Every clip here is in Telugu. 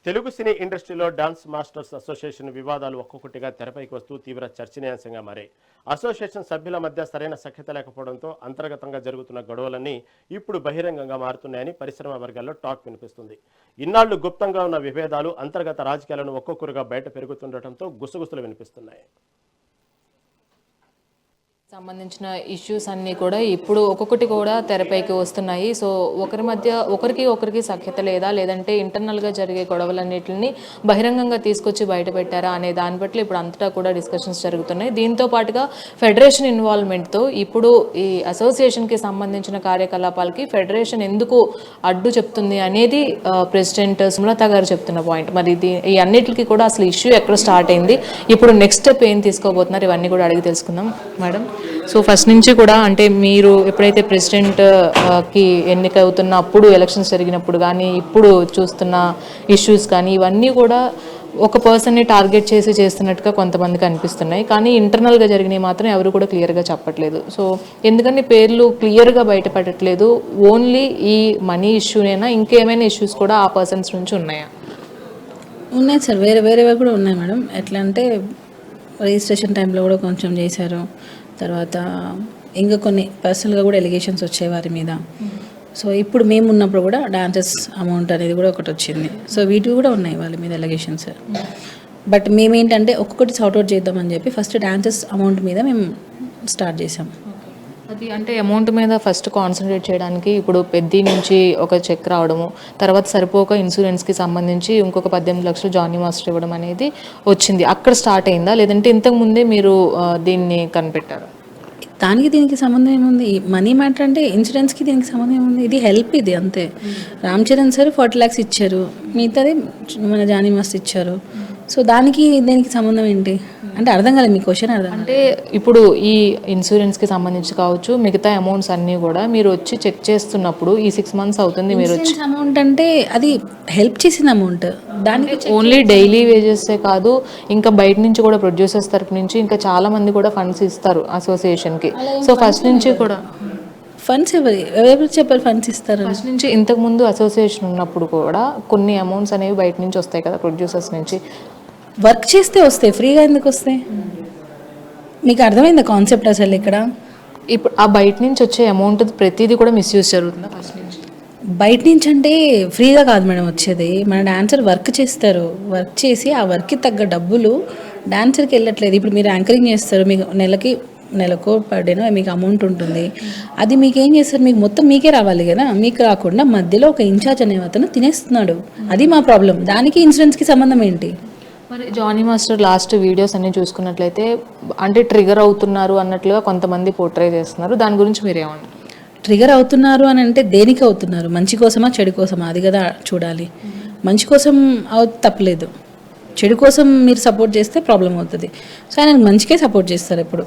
తెలుగు సినీ ఇండస్ట్రీలో డాన్స్ మాస్టర్స్ అసోసియేషన్ వివాదాలు ఒక్కొక్కటిగా తెరపైకి వస్తూ తీవ్ర చర్చనీయాంశంగా మారాయి. అసోసియేషన్ సభ్యుల మధ్య సరైన సఖ్యత లేకపోవడంతో అంతర్గతంగా జరుగుతున్న గొడవలన్నీ ఇప్పుడు బహిరంగంగా మారుతున్నాయని పరిశ్రమ వర్గాల్లో టాక్ వినిపిస్తుంది. ఇన్నాళ్లు గుప్తంగా ఉన్న విభేదాలు అంతర్గత రాజకీయాలను ఒక్కొక్కరుగా బయట పెరుగుతుండటంతో గుసగుసలు వినిపిస్తున్నాయి. సంబంధించిన ఇష్యూస్ అన్నీ కూడా ఇప్పుడు ఒక్కొక్కటి కూడా తెరపైకి వస్తున్నాయి. సో ఒకరి మధ్య ఒకరికి సఖ్యత లేదా, లేదంటే ఇంటర్నల్గా జరిగే గొడవలన్నింటినీ బహిరంగంగా తీసుకొచ్చి బయట పెట్టారా అనే దాన్ని బట్టి ఇప్పుడు అంతటా కూడా డిస్కషన్స్ జరుగుతున్నాయి. దీంతో పాటుగా ఫెడరేషన్ ఇన్వాల్వ్మెంట్తో ఇప్పుడు ఈ అసోసియేషన్కి సంబంధించిన కార్యకలాపాలకి ఫెడరేషన్ ఎందుకు అడ్డు చెప్తుంది అనేది ప్రెసిడెంట్ సుమలత గారు చెప్తున్న పాయింట్. మరి ఈ అన్నిటికీ కూడా అసలు ఇష్యూ ఎక్కడ స్టార్ట్ అయింది, ఇప్పుడు నెక్స్ట్ స్టెప్ ఏం తీసుకోబోతున్నారు, ఇవన్నీ కూడా అడిగి తెలుసుకుందాం. మేడం, సో ఫస్ట్ నుంచి కూడా అంటే మీరు ఎప్పుడైతే ప్రెసిడెంట్కి ఎన్నిక అవుతున్నప్పుడు, ఎలక్షన్స్ జరిగినప్పుడు కానీ ఇప్పుడు చూస్తున్న ఇష్యూస్ కానీ ఇవన్నీ కూడా ఒక పర్సన్ని టార్గెట్ చేసి చేస్తున్నట్టుగా కొంతమందికి అనిపిస్తున్నాయి. కానీ ఇంటర్నల్గా జరిగినవి మాత్రం ఎవరు కూడా క్లియర్గా చెప్పట్లేదు. సో ఎందుకని పేర్లు క్లియర్గా బయటపడట్లేదు? ఓన్లీ ఈ మనీ ఇష్యూనేనా, ఇంకేమైనా ఇష్యూస్ కూడా ఆ పర్సన్స్ నుంచి ఉన్నాయా? ఉన్నాయి సార్, వేరే కూడా ఉన్నాయి మేడం. ఎట్లా అంటే రిజిస్ట్రేషన్ టైంలో కూడా కొంచెం చేశారు, తర్వాత ఇంకా కొన్ని పర్సనల్గా కూడా ఎలిగేషన్స్ వచ్చాయి వారి మీద. సో ఇప్పుడు మేము ఉన్నప్పుడు కూడా డాన్సెస్ అమౌంట్ అనేది కూడా ఒకటి వచ్చింది. సో వీటివి కూడా ఉన్నాయి వాళ్ళ మీద ఎలిగేషన్స్. బట్ మేమేంటంటే ఒక్కొక్కటి సార్ట్అవుట్ చేద్దామని చెప్పి ఫస్ట్ డాన్సెస్ అమౌంట్ మీద మేము స్టార్ట్ చేసాం. అది అంటే అమౌంట్ మీద ఫస్ట్ కాన్సన్ట్రేట్ చేయడానికి ఇప్పుడు పెద్ద నుంచి ఒక చెక్ రావడము, తర్వాత సరిపోక ఇన్సూరెన్స్కి సంబంధించి ఇంకొక 18 లక్షలు జానీ మాస్టర్ ఇవ్వడం అనేది వచ్చింది. అక్కడ స్టార్ట్ అయిందా, లేదంటే ఇంతకుముందే మీరు దీన్ని కనిపెట్టారు? దానికి దీనికి సంబంధం ఏముంది? మనీ మ్యాటర్ అంటే ఇన్సూరెన్స్కి దీనికి సంబంధం ఏముంది? ఇది హెల్ప్, ఇది అంతే. రామ్ చరణ్ సార్ 40 lakhs ఇచ్చారు, మిగతాది మన జానీ మాస్టర్ ఇచ్చారు. సో దానికి దీనికి సంబంధం ఏంటి అంటే అర్థం కాలేదు మీ క్వశ్చన్. అర్థం అంటే ఇప్పుడు ఈ ఇన్సూరెన్స్కి సంబంధించి కావచ్చు, మిగతా అమౌంట్స్ అన్నీ కూడా మీరు వచ్చి చెక్ చేస్తున్నప్పుడు ఈ 6 months అవుతుంది మీరు వచ్చి అమౌంట్ అంటే అది హెల్ప్ చేసిన అమౌంట్. దానికి ఓన్లీ డైలీ వేజెసే కాదు, ఇంకా బయట నుంచి కూడా ప్రొడ్యూసర్స్ తరఫు నుంచి ఇంకా చాలా మంది కూడా ఫండ్స్ ఇస్తారు అసోసియేషన్కి. సో ఫస్ట్ నుంచి కూడా ఫండ్స్ ఎవరు చెప్పారు ఫండ్స్ ఇస్తారు? ఫస్ట్ నుంచి ఇంతకుముందు అసోసియేషన్ ఉన్నప్పుడు కూడా కొన్ని అమౌంట్స్ అనేవి బయట నుంచి వస్తాయి కదా, ప్రొడ్యూసర్స్ నుంచి. వర్క్ చేస్తే వస్తాయి, ఫ్రీగా ఎందుకు వస్తాయి? మీకు అర్థమైందా కాన్సెప్ట్ అసలు ఇక్కడ? ఇప్పుడు ఆ బయట నుంచి వచ్చే అమౌంట్ ప్రతిదీ కూడా మిస్యూజ్ జరుగుతుంది ఫస్ట్ నుంచి. బయట నుంచి అంటే ఫ్రీగా కాదు మేడం వచ్చేది. మన డాన్సర్ వర్క్ చేస్తారు, వర్క్ చేసి ఆ వర్క్కి తగ్గ డబ్బులు డాన్సర్కి వెళ్ళట్లేదు. ఇప్పుడు మీరు యాంకరింగ్ చేస్తారు, మీకు నెలకో పర్ డేనో మీకు అమౌంట్ ఉంటుంది. అది మీకు ఏం చేస్తారు, మీకు మొత్తం మీకే రావాలి కదా. మీకు రాకుండా మధ్యలో ఒక ఇన్ఛార్జ్ అనే అతను తినేస్తున్నాడు. అది మా ప్రాబ్లం. దానికి ఇన్సూరెన్స్కి సంబంధం ఏంటి? మరి జానీ మాస్టర్ లాస్ట్ వీడియోస్ అన్ని చూసుకున్నట్లయితే అంటే ట్రిగర్ అవుతున్నారు అన్నట్లుగా కొంతమంది పోర్ట్రే చేస్తున్నారు. దాని గురించి మీరేమంటారు? ట్రిగర్ అవుతున్నారు అని అంటే దేనికి అవుతున్నారు? మంచి కోసమా చెడు కోసమా? అది కదా చూడాలి. మంచి కోసం తప్పలేదు, చెడు కోసం మీరు సపోర్ట్ చేస్తే ప్రాబ్లం అవుతుంది. సో ఆయన మంచికే సపోర్ట్ చేస్తారు ఎప్పుడు.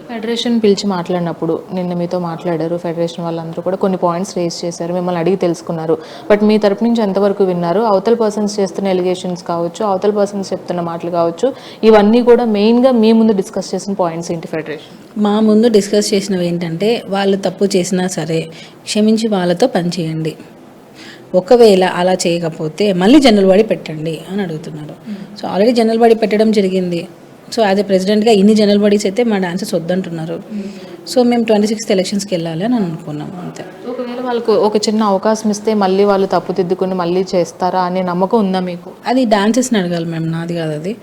ఫెడరేషన్ పిలిచి మాట్లాడినప్పుడు నిన్న మీతో మాట్లాడారు, ఫెడరేషన్ వాళ్ళందరూ కూడా కొన్ని పాయింట్స్ రేస్ చేశారు, మిమ్మల్ని అడిగి తెలుసుకున్నారు. బట్ మీ తరపు నుంచి ఎంతవరకు విన్నారు? అవతల పర్సన్స్ చేస్తున్న ఎలిగేషన్స్ కావచ్చు, అవతల పర్సన్స్ చెప్తున్న మాటలు కావచ్చు, ఇవన్నీ కూడా మెయిన్గా మీ ముందు డిస్కస్ చేసిన పాయింట్స్ ఏంటి? ఫెడరేషన్ మా ముందు డిస్కస్ చేసినవి ఏంటంటే, వాళ్ళు తప్పు చేసినా సరే క్షమించి వాళ్ళతో పని చేయండి, ఒకవేళ అలా చేయకపోతే మళ్ళీ జనరల్ బాడీ పెట్టండి అని అడుగుతున్నారు. సో ఆల్రెడీ జనరల్ బాడీ పెట్టడం జరిగింది. సో యాజ్ ఎ ప్రెసిడెంట్గా ఇన్ని జనరల్ బాడీస్ అయితే మా డాన్సర్స్ వద్దంటున్నారు. సో మేము 26th ఎలక్షన్స్కి వెళ్ళాలి అని అనుకున్నాం అంతే. ఒకవేళ వాళ్ళకు ఒక చిన్న అవకాశం ఇస్తే మళ్ళీ వాళ్ళు తప్పుదిద్దుకుని మళ్ళీ చేస్తారా అనే నమ్మకం ఉందా మీకు? అది డాన్సర్స్ని అడగాలి మేము, నాది కాదు అది.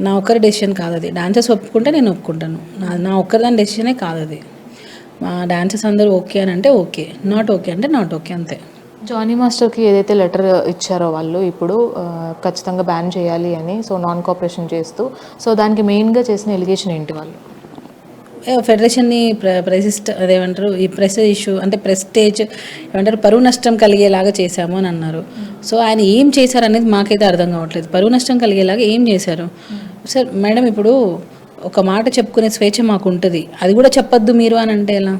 నా ఒక్కరి డెసిషన్ కాదు అది. డాన్సర్స్ ఒప్పుకుంటే నేను ఒప్పుకుంటాను, నా ఒక్కరిదాని డెసిషనే కాదు అది. మా డాన్సర్స్ అందరూ ఓకే అని అంటే ఓకే, నాట్ ఓకే అంటే నాట్ ఓకే, అంతే. జానీ మాస్టర్కి ఏదైతే లెటర్ ఇచ్చారో వాళ్ళు ఇప్పుడు ఖచ్చితంగా బ్యాన్ చేయాలి అని, సో నాన్ కోఆపరేషన్ చేస్తూ, సో దానికి మెయిన్గా చేసిన ఎలిగేషన్ ఏంటి? వాళ్ళు ఫెడరేషన్ని అదేమంటారు, ఈ ప్రెస్ ఇష్యూ అంటే ప్రెస్టేజ్ ఏమంటారు, పరువు నష్టం కలిగేలాగా చేశాము అని అన్నారు. సో ఆయన ఏం చేశారు అనేది మాకైతే అర్థం కావట్లేదు. పరువు నష్టం కలిగేలాగా ఏం చేశారు సార్? మేడం, ఇప్పుడు ఒక మాట చెప్పుకునే స్వేచ్ఛ మాకు ఉంటుంది, అది కూడా చెప్పొద్దు మీరు అని అంటే ఎలా?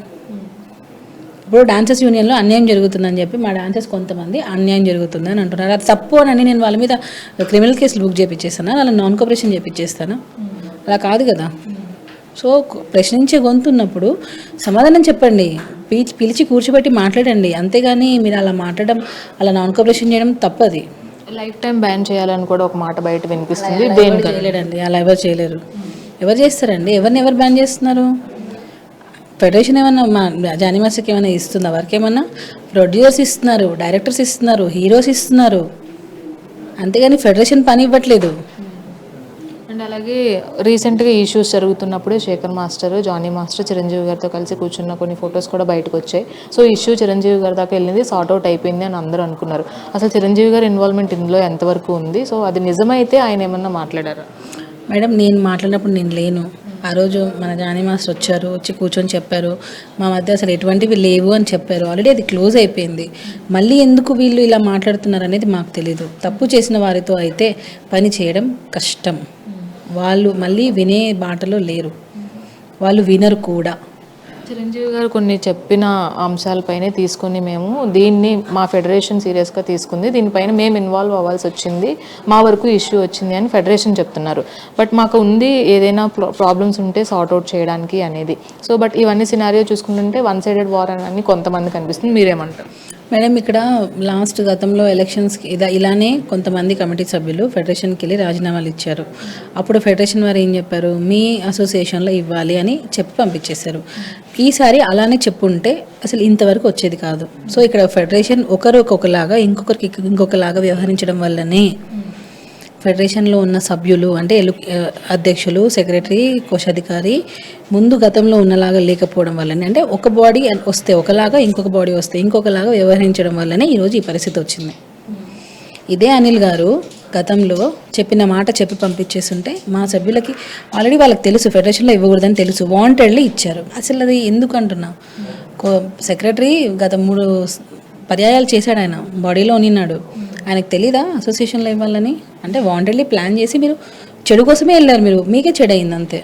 ఇప్పుడు డాన్సర్స్ యూనియన్లో అన్యాయం జరుగుతుందని చెప్పి మా డాన్సర్స్ కొంతమంది అన్యాయం జరుగుతుంది అని అంటున్నారు. అది తప్పు అని నేను వాళ్ళ మీద క్రిమినల్ కేసులు బుక్ చేయించేస్తాను, వాళ్ళ నాన్ కోఆపరేషన్ చేయించేస్తాను? అలా కాదు కదా. సో ప్రశ్నించే గొంతున్నప్పుడు సమాధానం చెప్పండి, పిలిచి కూర్చోబెట్టి మాట్లాడండి, అంతేగాని మీరు అలా మాట్లాడడం, అలా నాన్ కోఆపరేషన్ చేయడం తప్పది. లైఫ్ టైం బ్యాన్ చేయాలని కూడా ఒక మాట బయట వినిపిస్తుంది. ఎవరు దేనికి చేయలేడండి, అలా ఎవరు చేయలేరు. ఎవరు చేస్తారండి? ఎవరు బ్యాన్ చేస్తున్నారు? ఫెడరేషన్ ఏమన్నా మా జానీ మాస్టర్కి ఏమైనా ఇస్తుందా? వర్క్ ఏమన్నా ప్రొడ్యూసర్స్ ఇస్తున్నారు, డైరెక్టర్స్ ఇస్తున్నారు, హీరోస్ ఇస్తున్నారు, అంతేగాని ఫెడరేషన్ పని ఇవ్వట్లేదు. అండ్ అలాగే రీసెంట్గా ఇష్యూస్ జరుగుతున్నప్పుడే శేఖర్ మాస్టర్, జానీ మాస్టర్ చిరంజీవి గారితో కలిసి కూర్చున్న కొన్ని ఫొటోస్ కూడా బయటకు వచ్చాయి. సో ఇష్యూ చిరంజీవి గారి దాకా వెళ్ళింది, సార్ట్ అవుట్ అయిపోయింది అని అందరూ అనుకున్నారు. అసలు చిరంజీవి గారి ఇన్వాల్వ్మెంట్ ఇందులో ఎంతవరకు ఉంది? సో అది నిజమైతే ఆయన ఏమన్నా మాట్లాడారా? మేడం, నేను మాట్లాడినప్పుడు నేను లేను. ఆ రోజు మన జానీ మాస్టర్ వచ్చారు, వచ్చి కూర్చొని చెప్పారు మా మధ్య అసలు ఎటువంటివి లేవు అని చెప్పారు. ఆల్రెడీ అది క్లోజ్ అయిపోయింది. మళ్ళీ ఎందుకు వీళ్ళు ఇలా మాట్లాడుతున్నారు అనేది మాకు తెలీదు. తప్పు చేసిన వారితో అయితే పని చేయడం కష్టం. వాళ్ళు మళ్ళీ వినే బాటలో లేరు, వాళ్ళు వినరు కూడా. చిరంజీవి గారు కొన్ని చెప్పిన అంశాలపైనే తీసుకొని మేము దీన్ని మా ఫెడరేషన్ సీరియస్గా తీసుకుంది, దీనిపైన మేము ఇన్వాల్వ్ అవ్వాల్సి వచ్చింది, మా వరకు ఇష్యూ వచ్చింది అని ఫెడరేషన్ చెప్తున్నారు. బట్ మాకు ఉంది ఏదైనా ప్రాబ్లమ్స్ ఉంటే సార్ట్ అవుట్ చేయడానికి అనేది. సో బట్ ఇవన్నీ సినారియో చూసుకుంటుంటే వన్ సైడెడ్ వార్ అని కొంతమంది కనిపిస్తుంది. మీరేమంటారు? మేడం, ఇక్కడ లాస్ట్ గతంలో ఎలక్షన్స్కి ఇలానే కొంతమంది కమిటీ సభ్యులు ఫెడరేషన్కి వెళ్ళి రాజీనామాలు ఇచ్చారు. అప్పుడు ఫెడరేషన్ వారు ఏం చెప్పారు? మీ అసోసియేషన్లో ఇవ్వాలి అని చెప్పి పంపించేశారు. ఈసారి అలానే చెప్పుంటే అసలు ఇంతవరకు వచ్చేది కాదు. సో ఇక్కడ ఫెడరేషన్ ఒకలాగా ఇంకొకలాగా వ్యవహరించడం వల్లనే ఫెడరేషన్లో ఉన్న సభ్యులు అంటే అధ్యక్షులు, సెక్రటరీ, కోశాధికారి ముందు గతంలో ఉన్నలాగా లేకపోవడం వల్లనే, అంటే ఒక బాడీ వస్తే ఒకలాగా, ఇంకొక బాడీ వస్తే ఇంకొకలాగా వ్యవహరించడం వల్లనే ఈరోజు ఈ పరిస్థితి వచ్చింది. ఇదే అనిల్ గారు గతంలో చెప్పిన మాట చెప్పి పంపించేస్తుంటే మా సభ్యులకి ఆల్రెడీ వాళ్ళకి తెలుసు ఫెడరేషన్లో ఇవ్వకూడదని తెలుసు, వాంటెడ్లీ ఇచ్చారు. అసలు అది ఎందుకు అంటున్నా, సెక్రటరీ గత 3 పర్యాయాలు చేశాడు, ఆయన బాడీలో ఉన్నాడు, ఆయనకు తెలీదా అసోసియేషన్లో ఇవ్వాలని? అంటే వాంటెడ్లీ ప్లాన్ చేసి మీరు చెడు కోసమే వెళ్ళారు, మీకే చెడు అయింది అంతే.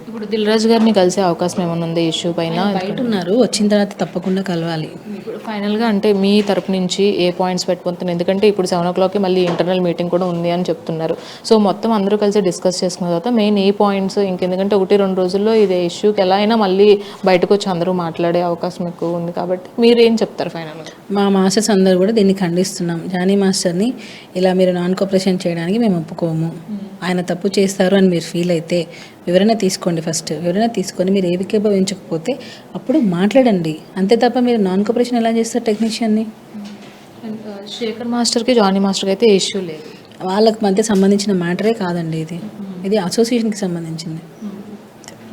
ఇప్పుడు దిల్ రాజు గారిని కలిసే అవకాశం ఏమైనా ఉంది ఇష్యూ పైన? బయట ఉన్నారు, వచ్చిన తర్వాత తప్పకుండా కలవాలి. ఇప్పుడు ఫైనల్గా అంటే మీ తరపు నుంచి ఏ పాయింట్స్ పెట్టుకుంటున్నారు? ఎందుకంటే ఇప్పుడు 7 o'clockకి మళ్ళీ ఇంటర్నల్ మీటింగ్ కూడా ఉంది అని చెప్తున్నారు. సో మొత్తం అందరూ కలిసి డిస్కస్ చేసుకున్న తర్వాత మెయిన్ ఏ పాయింట్స్, ఇంకెందుకంటే 1-2 రోజుల్లో ఇదే ఇష్యూకి ఎలా అయినా మళ్ళీ బయటకు వచ్చి అందరూ మాట్లాడే అవకాశం ఎక్కువ ఉంది కాబట్టి మీరు ఏం చెప్తారు ఫైనల్గా? మా మాస్టర్స్ అందరూ కూడా దీన్ని ఖండిస్తున్నాం. జానీ మాస్టర్ని ఇలా మీరు నాన్ కోఆపరేషన్ చేయడానికి మేము ఒప్పుకోము. ఆయన తప్పు చేస్తారు అని మీరు ఫీల్ అయితే వివరణ తీసుకోండి. ఫస్ట్ వివరణ తీసుకొని మీరు ఏకీభవించకపోతే అప్పుడు మాట్లాడండి, అంతే తప్ప మీరు నాన్ కోఆపరేషన్ ఎలా చేస్తారు టెక్నీషియన్ని? శేఖర్ మాస్టర్కి, జానీ మాస్టర్కి అయితే ఇష్యూ లేదు, వాళ్ళకి మధ్య సంబంధించిన మ్యాటరే కాదండి ఇది అసోసియేషన్కి సంబంధించింది.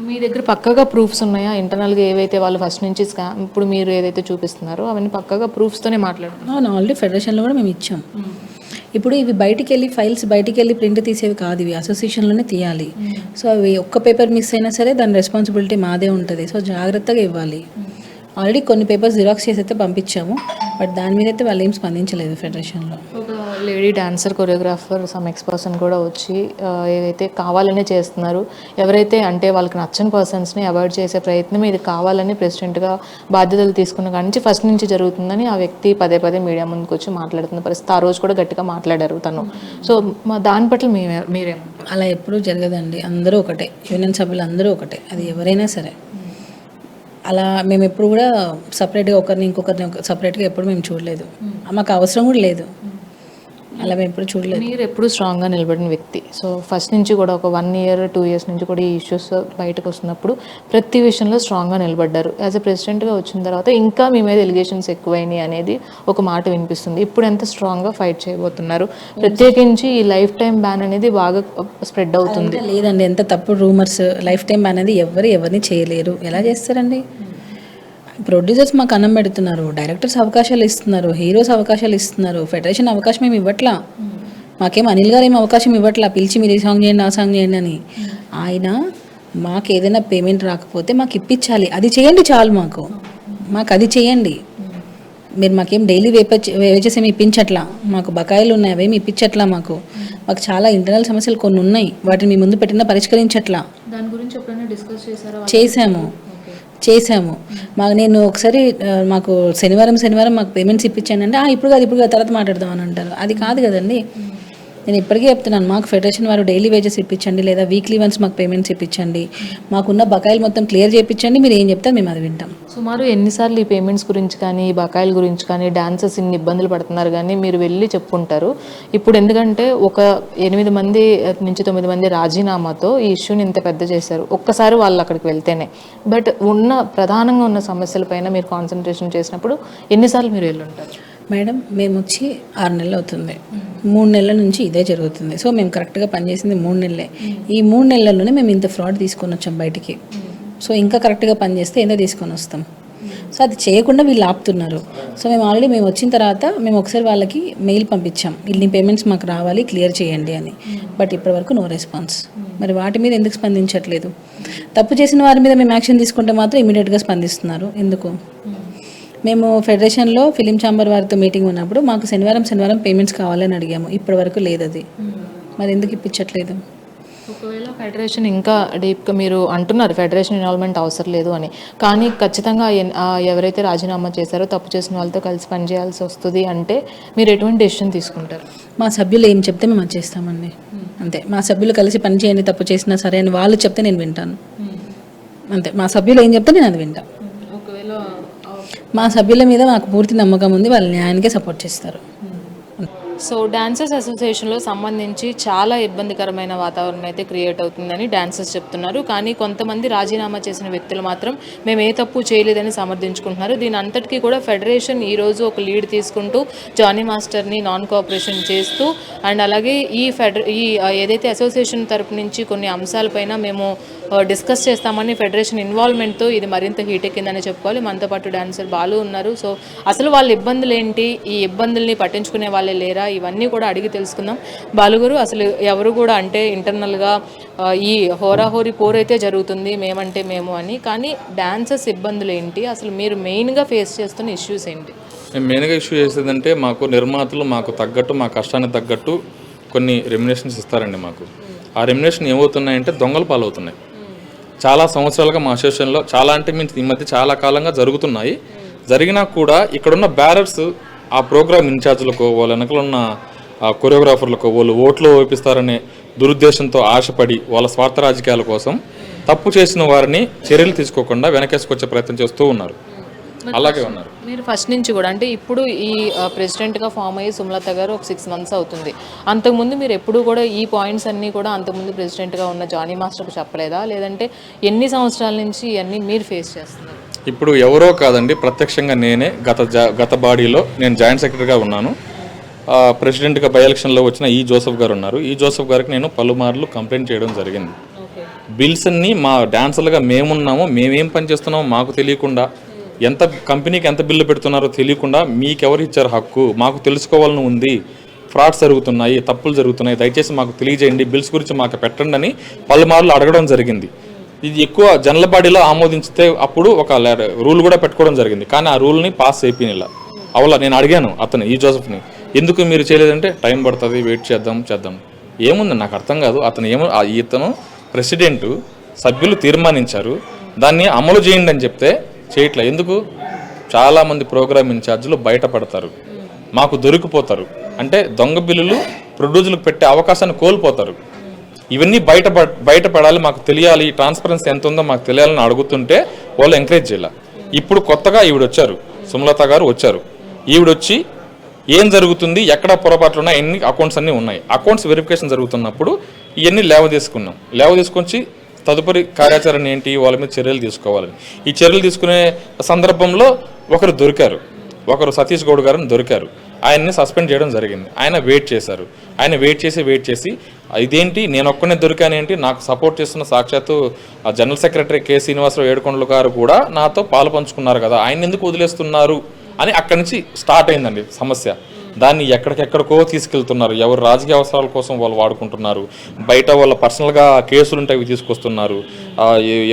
మీ దగ్గర పక్కగా ప్రూఫ్స్ ఉన్నాయా? ఇంటర్నల్గా ఏవైతే వాళ్ళు ఫస్ట్ నుంచి ఇప్పుడు మీరు ఏదైతే చూపిస్తున్నారో అవన్నీ పక్కగా ప్రూఫ్స్తోనే మాట్లాడుతున్నారు. అవును, ఆల్రెడీ ఫెడరేషన్లో కూడా మేము ఇచ్చాం. ఇప్పుడు ఇవి బయటికి వెళ్ళి ఫైల్స్ బయటికి వెళ్ళి ప్రింట్ తీసేవి కాదు, ఇవి అసోసియేషన్లోనే తీయాలి. సో అవి ఒక్క పేపర్ మిస్ అయినా సరే దాని రెస్పాన్సిబిలిటీ మాదే ఉంటుంది. సో జాగ్రత్తగా ఇవ్వాలి. ఆల్రెడీ కొన్ని పేపర్స్ జిరాక్స్ చేసి అయితే పంపించాము, బట్ దాని మీద అయితే వాళ్ళు ఏం స్పందించలేదు ఫెడరేషన్లో. ఒక lady dancer, choreographer, some X-person కూడా వచ్చి ఏదైతే కావాలనే చేస్తున్నారు, ఎవరైతే అంటే వాళ్ళకి నచ్చని పర్సన్స్ని అవాయిడ్ చేసే ప్రయత్నం ఇది కావాలని ప్రెసిడెంట్గా బాధ్యతలు తీసుకున్న కాడి నుంచి ఫస్ట్ నుంచి జరుగుతుందని ఆ వ్యక్తి పదే మీడియా ముందుకు వచ్చి మాట్లాడుతున్న పరిస్థితి. ఆ రోజు కూడా గట్టిగా మాట్లాడారు తను. సో దాని పట్ల మీరేమో? అలా ఎప్పుడూ జరగదండి, అందరూ ఒకటే, యూనియన్ సభ్యులు అందరూ ఒకటే, అది ఎవరైనా సరే. అలా మేము ఎప్పుడు కూడా సపరేట్గా ఇంకొకరిని సపరేట్గా ఎప్పుడు మేము చూడలేదు, మాకు అవసరం కూడా లేదు, అలా మేము ఎప్పుడు చూడలేదు. మీరు ఎప్పుడు స్ట్రాంగ్గా నిలబడిన వ్యక్తి. సో ఫస్ట్ నుంచి కూడా ఒక 1 year 2 years నుంచి కూడా ఈ ఇష్యూస్ బయటకు వస్తున్నప్పుడు ప్రతి విషయంలో స్ట్రాంగ్గా నిలబడ్డారు. యాజ్ ఎ ప్రెసిడెంట్గా వచ్చిన తర్వాత ఇంకా మీ మీద ఎలిగేషన్స్ ఎక్కువైనాయి అనేది ఒక మాట వినిపిస్తుంది. ఇప్పుడు ఎంత స్ట్రాంగ్గా ఫైట్ చేయబోతున్నారు? ప్రత్యేకించి ఈ లైఫ్ టైం బ్యాన్ అనేది బాగా స్ప్రెడ్ అవుతుంది. లేదండి, ఎంత తప్పుడు రూమర్స్. లైఫ్ టైం బ్యాన్ అనేది ఎవరిని చేయలేరు, ఎలా చేస్తారండి? ప్రొడ్యూసర్స్ మాకు అన్నం పెడుతున్నారు, డైరెక్టర్స్ అవకాశాలు ఇస్తున్నారు, హీరోస్ అవకాశాలు ఇస్తున్నారు, ఫెడరేషన్ అవకాశం ఏమి ఇవ్వట్లా. మాకేం అనిల్ గారు ఏమి అవకాశం ఇవ్వట్లా, పిలిచి మీరు ఈ సాంగ్ చేయండి ఆ సాంగ్ చేయండి అని. ఆయన మాకు ఏదైనా పేమెంట్ రాకపోతే మాకు ఇప్పించాలి, అది చేయండి చాలు, మాకు అది చేయండి. మీరు మాకేం డైలీ వేజెస్ ఏమి ఇప్పించట్లా, మాకు బకాయిలు ఉన్నాయి అవేమి ఇప్పించట్లా. మాకు చాలా ఇంటర్నల్ సమస్యలు కొన్ని ఉన్నాయి, వాటిని మీ ముందు పెట్టినా పరిష్కరించట్లా. దాని గురించి ఎప్పుడైనా డిస్కస్ చేశాము. నేను ఒకసారి మాకు శనివారం మాకు పేమెంట్స్ ఇప్పించానంటే ఇప్పుడు కాదు తర్వాత మాట్లాడదాం అని అంటారు. అది కాదు కదండి, నేను ఇప్పటికీ చెప్తున్నాను, మాకు ఫెడరేషన్ వారు డైలీ వేజెస్ ఇప్పించండి, లేదా వీక్లీ వన్స్ మాకు పేమెంట్స్ ఇప్పించండి, మాకున్న బకాయిలు మొత్తం క్లియర్ చేయించండి, మీరు ఏం చెప్తారు మేము అది వింటాం. సుమారు ఎన్నిసార్లు ఈ పేమెంట్స్ గురించి కానీ ఈ బకాయిల గురించి కానీ డాన్సర్స్ ఇన్ని ఇబ్బందులు పడుతున్నారు కానీ మీరు వెళ్ళి చెప్పుకుంటారు. ఇప్పుడు ఎందుకంటే ఒక 8 మంది నుంచి 9 మంది రాజీనామాతో ఈ ఇష్యూని ఇంత పెద్ద చేశారు. ఒక్కసారి వాళ్ళు అక్కడికి వెళ్తేనే. బట్ ప్రధానంగా ఉన్న సమస్యలపైన మీరు కాన్సన్ట్రేషన్ చేసినప్పుడు ఎన్నిసార్లు మీరు వెళ్ళి ఉంటారు? మేడం మేము వచ్చి 6 నెలలు అవుతుంది, 3 నెలల నుంచి ఇదే జరుగుతుంది. సో మేము కరెక్ట్గా పనిచేసింది 3 నెలలే. ఈ 3 నెలల్లోనే మేము ఇంత ఫ్రాడ్ తీసుకొని వచ్చాం బయటికి. సో ఇంకా కరెక్ట్గా పనిచేస్తే ఎంత తీసుకొని వస్తాం. సో అది చేయకుండా వీళ్ళు ఆపుతున్నారు. సో మేము ఆల్రెడీ మేము వచ్చిన తర్వాత మేము ఒకసారి వాళ్ళకి మెయిల్ పంపించాం, ఇన్ని పేమెంట్స్ మాకు రావాలి, క్లియర్ చేయండి అని. బట్ ఇప్పటివరకు నో రెస్పాన్స్. మరి వాటి మీద ఎందుకు స్పందించట్లేదు? తప్పు చేసిన వారి మీద మేము యాక్షన్ తీసుకుంటే మాత్రం ఇమీడియట్గా స్పందిస్తున్నారు. ఎందుకు? మేము ఫెడరేషన్లో ఫిలిం ఛాంబర్ వారితో మీటింగ్ ఉన్నప్పుడు మాకు శనివారం పేమెంట్స్ కావాలని అడిగాము. ఇప్పటి వరకు లేదు అది. మరి ఎందుకు ఇప్పించట్లేదు? ఒకవేళ ఫెడరేషన్ ఇంకా డీప్గా మీరు అంటున్నారు ఫెడరేషన్ ఇన్వాల్వ్మెంట్ అవసరం లేదు అని, కానీ ఖచ్చితంగా ఎవరైతే రాజీనామా చేశారో తప్పు చేసిన వాళ్ళతో కలిసి పనిచేయాల్సి వస్తుంది అంటే మీరు ఎటువంటి డెసిషన్ తీసుకుంటారు? మా సభ్యులు ఏం చెప్తే మేము అది చేస్తామండి. అంతే. మా సభ్యులు కలిసి పని చేయండి, తప్పు చేసినా సరే అని వాళ్ళు చెప్తే నేను వింటాను. అంతే. మా సభ్యులు ఏం చెప్తే నేను అది వింటాను. ఒకవేళ మా సభ్యుల మీద మాకు పూర్తి నమ్మకం ఉంది, వాళ్ళు న్యాయానికే సపోర్ట్ చేస్తారు. సో డాన్సర్స్ అసోసియేషన్లో సంబంధించి చాలా ఇబ్బందికరమైన వాతావరణం అయితే క్రియేట్ అవుతుందని డాన్సర్స్ చెప్తున్నారు. కానీ కొంతమంది రాజీనామా చేసిన వ్యక్తులు మాత్రం మేము ఏ తప్పు చేయలేదని సమర్థించుకుంటున్నారు. దీని అంతటికీ కూడా ఫెడరేషన్ ఈరోజు ఒక లీడ్ తీసుకుంటూ జానీ మాస్టర్ని నాన్ కోఆపరేషన్ చేస్తూ అండ్ అలాగే ఈ ఏదైతే అసోసియేషన్ తరపు నుంచి కొన్ని అంశాలపైన మేము డిస్కస్ చేస్తామని ఫెడరేషన్ ఇన్వాల్వ్మెంట్తో ఇది మరింత హీట్ ఎక్కిందని చెప్పుకోవాలి. మనతో పాటు డాన్సర్ బాలు ఉన్నారు. సో అసలు వాళ్ళ ఇబ్బందులు ఏంటి, ఈ ఇబ్బందుల్ని పట్టించుకునే వాళ్ళే లేరా, ఇవన్నీ కూడా అడిగి తెలుసుకుందాం. బాలుగారు, అసలు ఎవరు కూడా అంటే ఇంటర్నల్గా ఈ హోరాహోరీ పోరైతే జరుగుతుంది మేమంటే మేము అని, కానీ డాన్సర్స్ ఇబ్బందులు ఏంటి, అసలు మీరు మెయిన్గా ఫేస్ చేస్తున్న ఇష్యూస్ ఏంటి? మేము మెయిన్గా ఇష్యూ చేసేదంటే మాకు నిర్మాతలు మాకు తగ్గట్టు మా కష్టానికి తగ్గట్టు కొన్ని రెమ్యునేషన్స్ ఇస్తారండి. మాకు ఆ రెమ్యునేషన్ ఏమవుతున్నాయంటే దొంగల పాలవుతున్నాయి. చాలా సంవత్సరాలుగా మా అసోసియేషన్లో చాలా అంటే ఈ మధ్య చాలా కాలంగా జరుగుతున్నాయి. జరిగినా కూడా ఇక్కడున్న బ్యారర్స్ ఆ ప్రోగ్రామ్ ఇన్ఛార్జ్లకు వాళ్ళ వెనకలు ఉన్న కొరియోగ్రాఫర్లకు వాళ్ళు ఓట్లు వేపిస్తారనే దురుద్దేశంతో ఆశపడి వాళ్ళ స్వార్థ రాజకీయాల కోసం తప్పు చేసిన వారిని చర్యలు తీసుకోకుండా వెనకేసుకొచ్చే ప్రయత్నం చేస్తూ ఉన్నారు. అలాగే ఉన్నారు. మీరు ఫస్ట్ నుంచి కూడా అంటే ఇప్పుడు ఈ ప్రెసిడెంట్గా ఫామ్ అయ్యి సుమలత గారు ఒక 6 months అవుతుంది. అంతకుముందు మీరు ఎప్పుడు కూడా ఈ పాయింట్స్ అన్నీ కూడా అంతకుముందు ప్రెసిడెంట్గా ఉన్న జానీ మాస్టర్కు చెప్పలేదా, లేదంటే ఎన్ని సంవత్సరాల నుంచి ఇవన్నీ మీరు ఫేస్ చేస్తున్నారు? ఇప్పుడు ఎవరో కాదండి, ప్రత్యక్షంగా నేనే గత బాడీలో నేను జాయింట్ సెక్రటరీగా ఉన్నాను. ప్రెసిడెంట్గా బై ఎలక్షన్లో వచ్చిన ఈ జోసెఫ్ గారు ఉన్నారు. ఈ జోసెఫ్ గారికి నేను పలుమార్లు కంప్లైంట్ చేయడం జరిగింది. బిల్స్ అన్ని మా డాన్సర్లుగా మేమున్నామో మేమేం పని చేస్తున్నామో మాకు తెలియకుండా, ఎంత కంపెనీకి ఎంత బిల్లు పెడుతున్నారో తెలియకుండా మీకెవరు ఇచ్చారు హక్కు, మాకు తెలుసుకోవాలని ఉంది, ఫ్రాడ్స్ జరుగుతున్నాయి, తప్పులు జరుగుతున్నాయి, దయచేసి మాకు తెలియజేయండి, బిల్స్ గురించి మాకు పెట్టండి అని పలుమార్లు అడగడం జరిగింది. ఇది ఎక్కువ జనరల్ బాడీలో ఆమోదించితే అప్పుడు ఒక రూల్ కూడా పెట్టుకోవడం జరిగింది. కానీ ఆ రూల్ని పాస్ అయిపోయిన అవలా. నేను అడిగాను అతను ఈ జోసెఫ్ని, ఎందుకు మీరు చేయలేదంటే టైం పడుతుంది, వెయిట్ చేద్దాం. ఏముంది నాకు అర్థం కాదు. ఇతను ప్రెసిడెంట్, సభ్యులు తీర్మానించారు, దాన్ని అమలు చేయండి అని చెప్తే చేయట్లే. ఎందుకు? చాలామంది ప్రోగ్రామ్ ఇన్ఛార్జీలు బయటపడతారు, మాకు దొరికిపోతారు. అంటే దొంగ బిల్లులు ప్రొడ్యూసర్లకు పెట్టే అవకాశాన్ని కోల్పోతారు. ఇవన్నీ బయటపడాలి, మాకు తెలియాలి, ట్రాన్స్పరెన్సీ ఎంత ఉందో మాకు తెలియాలని అడుగుతుంటే వాళ్ళు ఎంకరేజ్ చేయాలి. ఇప్పుడు కొత్తగా ఈవిడొచ్చారు, సుమలత గారు వచ్చారు. ఈవిడొచ్చి ఏం జరుగుతుంది, ఎక్కడ పొరపాట్లు ఉన్నాయి, ఎన్ని అకౌంట్స్ అన్నీ ఉన్నాయి, అకౌంట్స్ వెరిఫికేషన్ జరుగుతున్నప్పుడు ఇవన్నీ లేవ తీసుకొచ్చి తదుపరి కార్యాచరణ ఏంటి, వాళ్ళ మీద చర్యలు తీసుకోవాలని. ఈ చర్యలు తీసుకునే సందర్భంలో ఒకరు సతీష్ గౌడ్ గారిని దొరికారు. ఆయన్ని సస్పెండ్ చేయడం జరిగింది. ఆయన వెయిట్ చేసి ఇదేంటి నేను ఒక్కనే దొరికానేంటి, నాకు సపోర్ట్ చేస్తున్న సాక్షాత్తు జనరల్ సెక్రటరీ కె శ్రీనివాసరావు ఏడుకొండలు గారు కూడా నాతో పాలు పంచుకున్నారు కదా, ఆయన ఎందుకు వదిలేస్తున్నారు అని అక్కడి నుంచి స్టార్ట్ అయిందండి సమస్య. దాన్ని ఎక్కడికెక్కడికో తీసుకెళ్తున్నారు, ఎవరు రాజకీయ అవసరాల కోసం వాళ్ళు వాడుకుంటున్నారు, బయట వాళ్ళ పర్సనల్గా కేసులు ఉంటే అవి తీసుకొస్తున్నారు,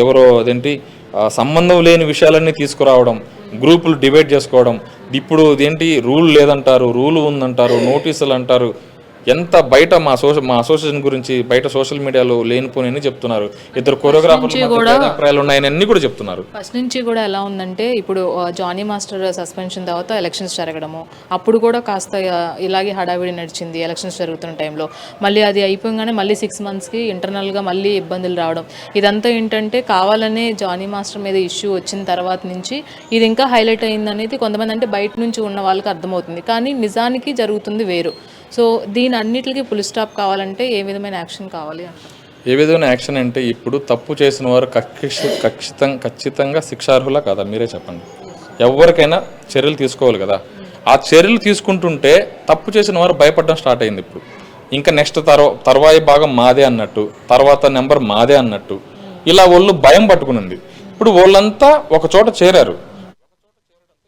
ఎవరో సంబంధం లేని విషయాలన్నీ తీసుకురావడం, గ్రూపులు డివైడ్ చేసుకోవడం. ఇప్పుడు రూల్ లేదంటారు, రూల్ ఉందంటారు, నోటీసులు అంటారు. ఎంత బయట మా అసోసియేషన్ గురించి బయట సోషల్ మీడియాలో లేనిపోని చెప్తున్నారు. ఇద్దరు కొరియోగ్రాఫర్లు అభిప్రాయాలు ఉన్నాయని అన్ని కూడా చెప్తున్నారు. ఫస్ట్ నుంచి కూడా ఎలా ఉందంటే ఇప్పుడు జానీ మాస్టర్ సస్పెన్షన్ తర్వాత ఎలక్షన్స్ జరగడము, అప్పుడు కూడా కాస్త ఇలాగే హడావిడి నడిచింది ఎలక్షన్స్ జరుగుతున్న టైంలో. మళ్ళీ అది అయిపోగానే మళ్ళీ 6 monthsకి ఇంటర్నల్గా మళ్ళీ ఇబ్బందులు రావడం, ఇదంతా ఏంటంటే కావాలనే జానీ మాస్టర్ మీద ఇష్యూ వచ్చిన తర్వాత నుంచి ఇది ఇంకా హైలైట్ అయిందనేది కొంతమంది అంటే బయట నుంచి ఉన్న వాళ్ళకి అర్థమవుతుంది, కానీ నిజానికి జరుగుతుంది వేరు. సో దీని అన్నిటికీ ఫుల్ స్టాప్ కావాలంటే ఏ విధమైన యాక్షన్ కావాలి అంటారు? ఏ విధమైన యాక్షన్ అంటే ఇప్పుడు తప్పు చేసిన వారు ఖచ్చితంగా శిక్షార్హులా కాదా మీరే చెప్పండి. ఎవరికైనా చర్యలు తీసుకోవాలి కదా. ఆ చర్యలు తీసుకుంటుంటే తప్పు చేసిన వారు భయపడడం స్టార్ట్ అయింది. ఇప్పుడు ఇంకా నెక్స్ట్ తర్వాయి భాగం మాదే అన్నట్టు, తర్వాత నెంబర్ మాదే అన్నట్టు ఇలా వాళ్ళు భయం పట్టుకునింది. ఇప్పుడు వాళ్ళంతా ఒక చోట చేరారు.